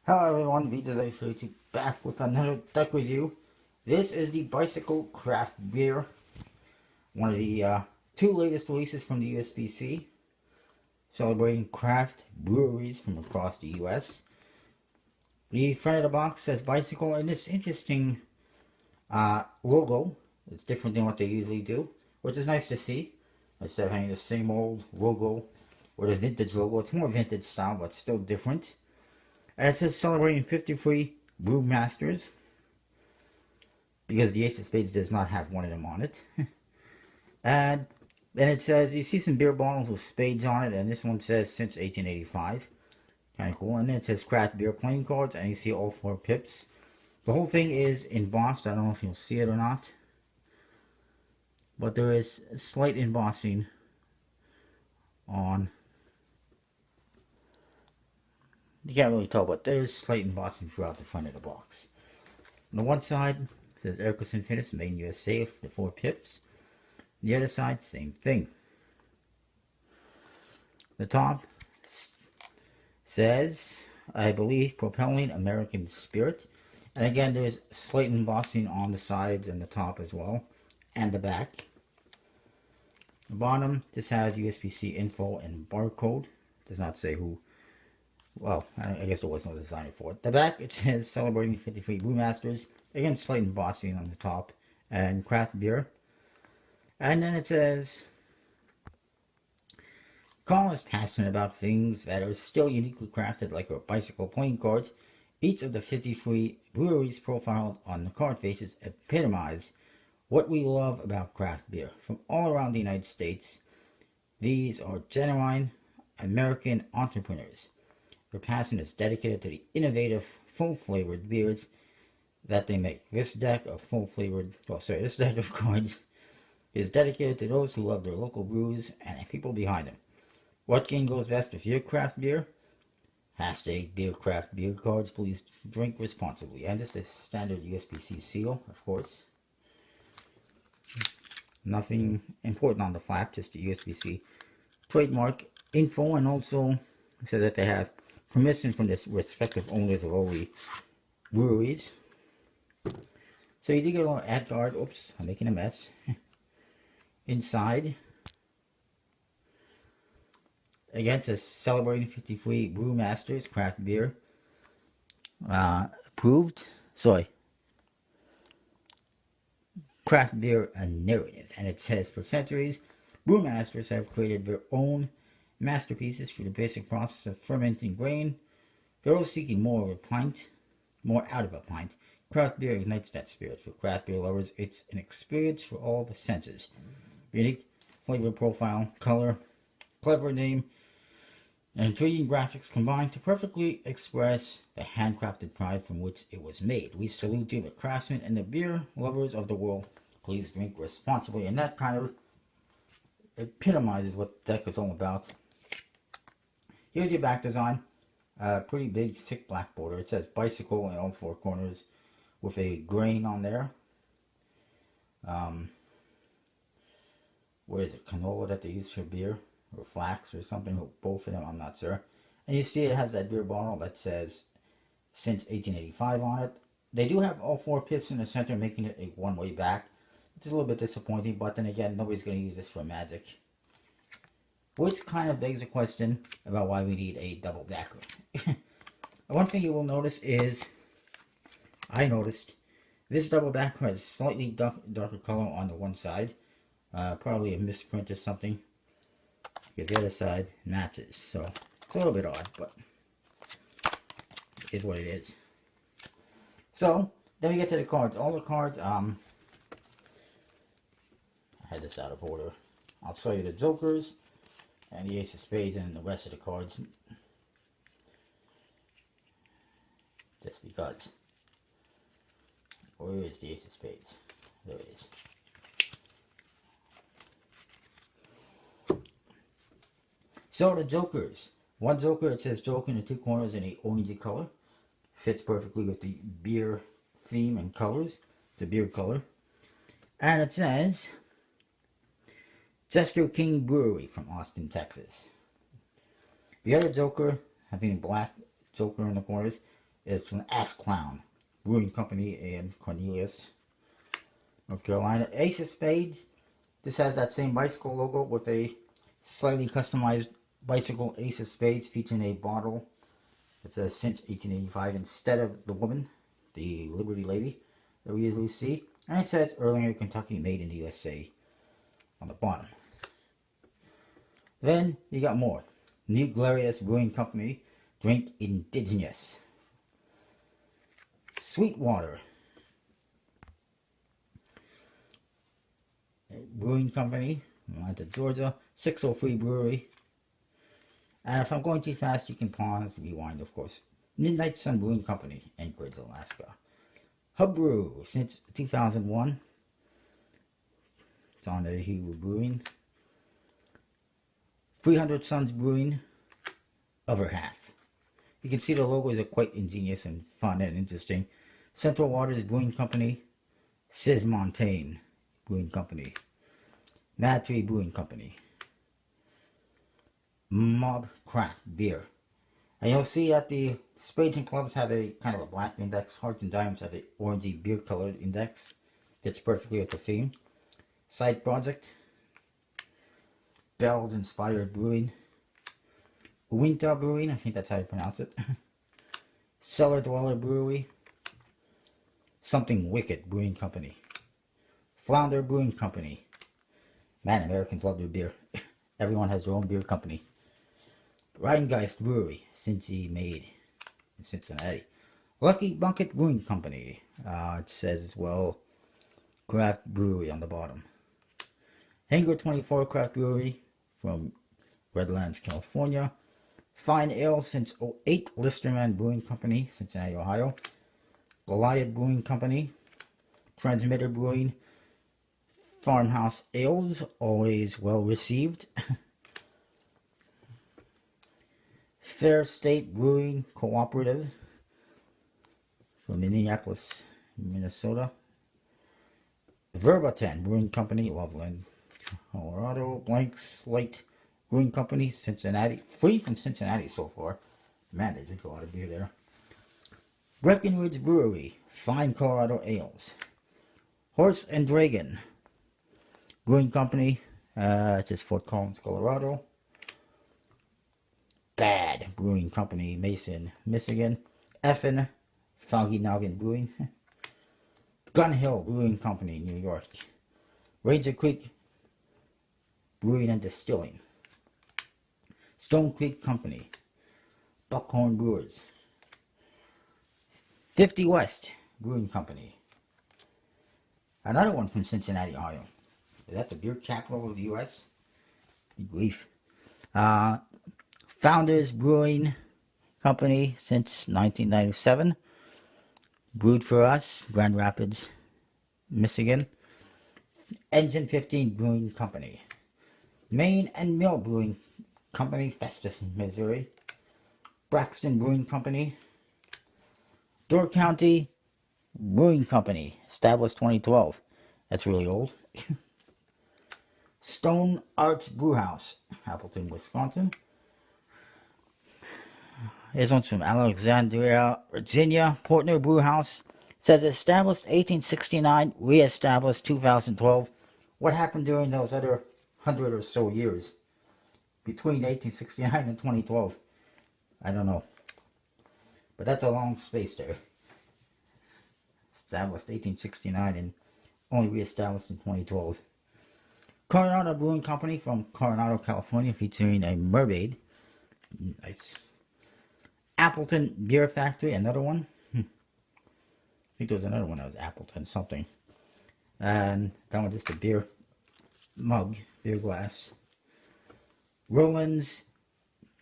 Hello everyone, VJay32 back with another deck review. This is the Bicycle Craft Beer, one of the two latest releases from the USBC, celebrating craft breweries from across the US. The front of the box says Bicycle, and this interesting logo. It's different than what they usually do, which is nice to see. Instead of having the same old logo or the vintage logo, it's more vintage style, but still different. And it says celebrating 53 brewmasters, because the Ace of Spades does not have one of them on it. And then it says, you see some beer bottles with spades on it, and this one says since 1885. Kind of cool. And then it says craft beer playing cards, and you see all 4 pips. The whole thing is embossed. I don't know if you'll see it or not, but there is slight embossing on. You can't really tell, but there's slight embossing throughout the front of the box. On the one side, it says Erickson Fitness, made in USA, with the 4 pips. The other side, same thing. The top says, I believe, propelling American spirit. And again, there's slight embossing on the sides and the top as well, and the back. The bottom just has USBC info and barcode. Does not say who. Well, I guess there was no designer for it. The back, it says celebrating 53 brewmasters. Again, slight embossing on the top, and craft beer. And then it says, Colin is passionate about things that are still uniquely crafted, like our bicycle playing cards. Each of the 53 breweries profiled on the card faces epitomize what we love about craft beer. From all around the United States, these are genuine American entrepreneurs. Their passion is dedicated to the innovative, full-flavored beers that they make. This deck of this deck of cards is dedicated to those who love their local brews and the people behind them. What game goes best with your craft beer? Hashtag beer craft beer cards. Please drink responsibly. And just a standard USBC seal, of course. Nothing important on the flap, just the USBC trademark info, and also it says that they have permission from the respective owners of all the breweries. So you do get a little ad card. Oops, I'm making a mess. Inside, again, it says celebrating 53 brewmasters craft beer. Craft beer narrative, and it says for centuries, brewmasters have created their own masterpieces through the basic process of fermenting grain. For those seeking more out of a pint, craft beer ignites that spirit. For craft beer lovers, it's an experience for all the senses. Unique flavor profile, color, clever name, and intriguing graphics combine to perfectly express the handcrafted pride from which it was made. We salute you, the craftsmen and the beer lovers of the world. Please drink responsibly. And that kind of epitomizes what the deck is all about. Here's your back design. Pretty big, thick black border. It says bicycle in all 4 corners with a grain on there. What is it? Canola that they use for beer? Or flax or something, or both of them, I'm not sure. And you see it has that beer bottle that says since 1885 on it. They do have all 4 pips in the center, making it a one-way back. It's a little bit disappointing, but then again, nobody's going to use this for Magic. Which kind of begs a question about why we need a double backer. One thing you will notice is, I noticed, this double backer has slightly darker color on the one side. Probably a misprint or something, because the other side matches. So it's a little bit odd, but it is what it is. So then we get to the cards. All the cards, I had this out of order. I'll show you the Jokers and the Ace of Spades and the rest of the cards, just because. Where is the Ace of Spades? There it is. So the Jokers. One Joker, it says Joker in the 2 corners in a orangey color. Fits perfectly with the beer theme and colors. It's a beer color. And it says Jester King Brewery from Austin, Texas. The other Joker, having a black Joker in the corners, is from Ass Clown Brewing Company in Cornelius, North Carolina. Ace of Spades. This has that same bicycle logo with a slightly customized bicycle Ace of Spades featuring a bottle. It says since 1885 instead of the woman, the Liberty Lady that we usually see. And it says Erlanger, Kentucky, made in the USA on the bottom. Then you got more. New Glorious Brewing Company, drink indigenous. Sweetwater Brewing Company, Atlanta, Georgia. 603 Brewery. And if I'm going too fast, you can pause, rewind, of course. Midnight Sun Brewing Company, Anchorage, Alaska. Hub Brew since 2001. It's on the Hebrew Brewing. 300 Suns Brewing, other half. You can see the logos are quite ingenious and fun and interesting. Central Waters Brewing Company. Sis Montaigne Brewing Company. Mad Tree Brewing Company. Mob Craft Beer. And you'll see that the Spades and Clubs have a kind of a black index. Hearts and Diamonds have an orangey beer colored index. Fits perfectly with the theme. Side Project. Bells Inspired Brewing. Winter Brewing, I think that's how you pronounce it. Cellar Dweller Brewery. Something Wicked Brewing Company. Flounder Brewing Company. Man, Americans love their beer. Everyone has their own beer company. Rheingeist Brewery, Cincy made in Cincinnati. Lucky Bucket Brewing Company. It says as well, Craft Brewery on the bottom. Hangar 24 Craft Brewery from Redlands, California. Fine Ale since '08, Listerman Brewing Company, Cincinnati, Ohio. Goliath Brewing Company. Transmitter Brewing. Farmhouse Ales, always well received. Fair State Brewing Cooperative from Minneapolis, Minnesota. Verbaten Brewing Company, Loveland, Colorado. Blank Slate Brewing Company, Cincinnati. Free from Cincinnati so far. Man, they drink a lot of beer there. Breckenridge Brewery, fine Colorado ales. Horse and Dragon Brewing Company, it's just Fort Collins, Colorado. Bad Brewing Company, Mason, Michigan. Effin, Foggy Noggin Brewing. Gun Hill Brewing Company, New York. Ranger Creek Brewing and Distilling. Stone Creek Company. Buckhorn Brewers. 50 West Brewing Company. Another one from Cincinnati, Ohio. Is that the beer capital of the U.S.? Good grief. Founders Brewing Company since 1997. Brewed for us, Grand Rapids, Michigan. Engine 15 Brewing Company. Maine and Mill Brewing Company, Festus, Missouri. Braxton Brewing Company. Door County Brewing Company, established 2012. That's really old. Stone Arts Brewhouse, Appleton, Wisconsin. This one's from Alexandria, Virginia. Portner Brewhouse. Says established 1869, re-established 2012. What happened during those other 100 or so years? Between 1869 and 2012. I don't know. But that's a long space there. Established 1869 and only re-established in 2012. Coronado Brewing Company from Coronado, California, featuring a mermaid. Nice. Appleton Beer Factory, another one. I think there was another one that was Appleton something. And that one's just a beer mug, beer glass. Roland's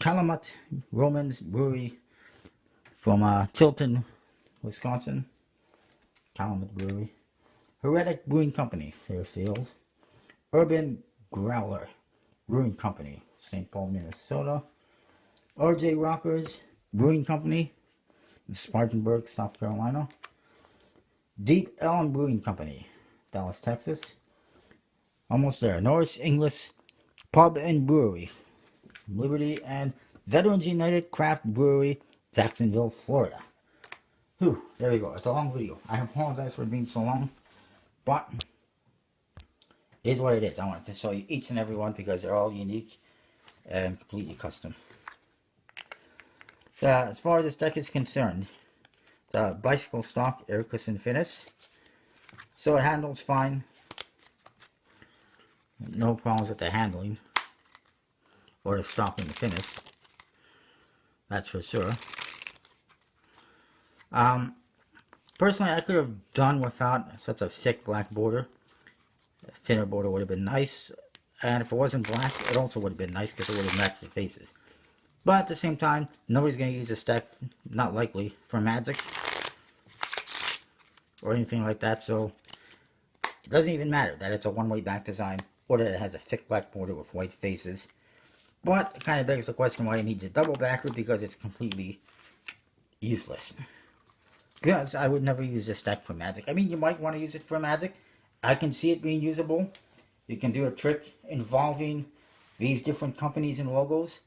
Calumet Romans Brewery from Tilton, Wisconsin. Calumet Brewery. Heretic Brewing Company, Fairfield. Urban Growler Brewing Company, St. Paul, Minnesota. RJ Rockers Brewing Company, Spartanburg, South Carolina. Deep Elm Brewing Company, Dallas, Texas. Almost there. Norris English Pub and Brewery, Liberty. And Veterans United Craft Brewery, Jacksonville, Florida. Whew, there we go. It's a long video. I apologize for being so long, but it is what it is. I wanted to show you each and every one because they're all unique and completely custom. As far as this deck is concerned, the bicycle stock air cushion finish. So it handles fine. No problems with the handling or the stock and the finish. That's for sure. Personally, I could have done without such a thick black border. A thinner border would have been nice. And if it wasn't black, it also would have been nice because it would have matched the faces. But at the same time, nobody's going to use this deck, not likely, for Magic or anything like that. So it doesn't even matter that it's a one-way back design or that it has a thick black border with white faces. But it kind of begs the question why it needs a double backer, because it's completely useless. Yes, I would never use this deck for Magic. I mean, you might want to use it for Magic. I can see it being usable. You can do a trick involving these different companies and logos.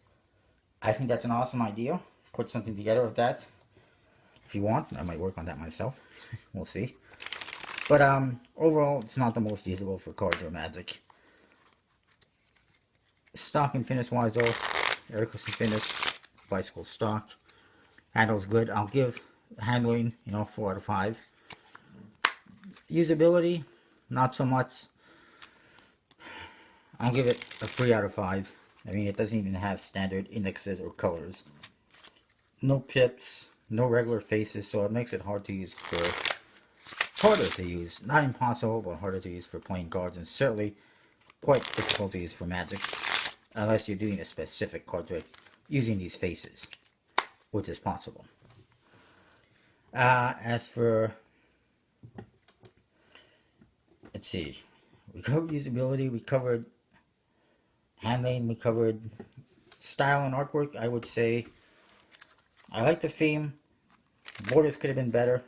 I think that's an awesome idea. Put something together of that. If you want, I might work on that myself. We'll see. But overall, it's not the most usable for cards or Magic. Stock and finish wise though, air cushion finish, bicycle stock. Handles good. I'll give handling, 4 out of 5. Usability, not so much. I'll give it a 3 out of 5. I mean, it doesn't even have standard indexes or colors. No pips, no regular faces, so it makes it hard to use harder to use. Not impossible, but harder to use for playing cards, and certainly quite difficult to use for Magic. Unless you're doing a specific card trick using these faces, which is possible. As for, let's see, we covered usability, we covered handling, we covered style and artwork. I would say I like the theme. Borders could have been better.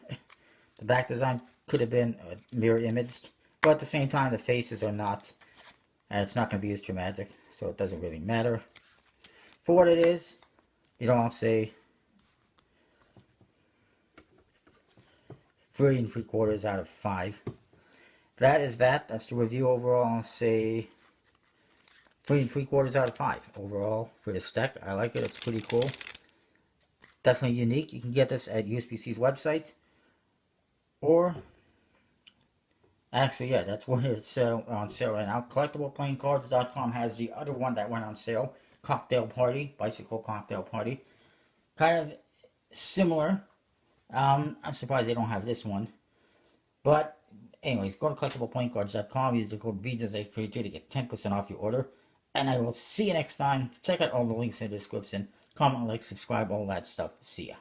The back design could have been mirror imaged, but at the same time the faces are not, and it's not going to be used for Magic, so it doesn't really matter. For what it is, I'll say 3 3/4 out of 5. That's the review overall. I'll say 3 3/4 out of 5 overall for this deck. I like it. It's pretty cool. Definitely unique. You can get this at USBC's website, or actually, yeah, that's where it's on sale right now. CollectiblePlayingCards.com has the other one that went on sale, Cocktail Party, Bicycle Cocktail Party. Kind of similar. I'm surprised they don't have this one. But anyways, go to CollectiblePlayingCards.com, use the code VJS832 to get 10% off your order. And I will see you next time. Check out all the links in the description. Comment, like, subscribe, all that stuff. See ya.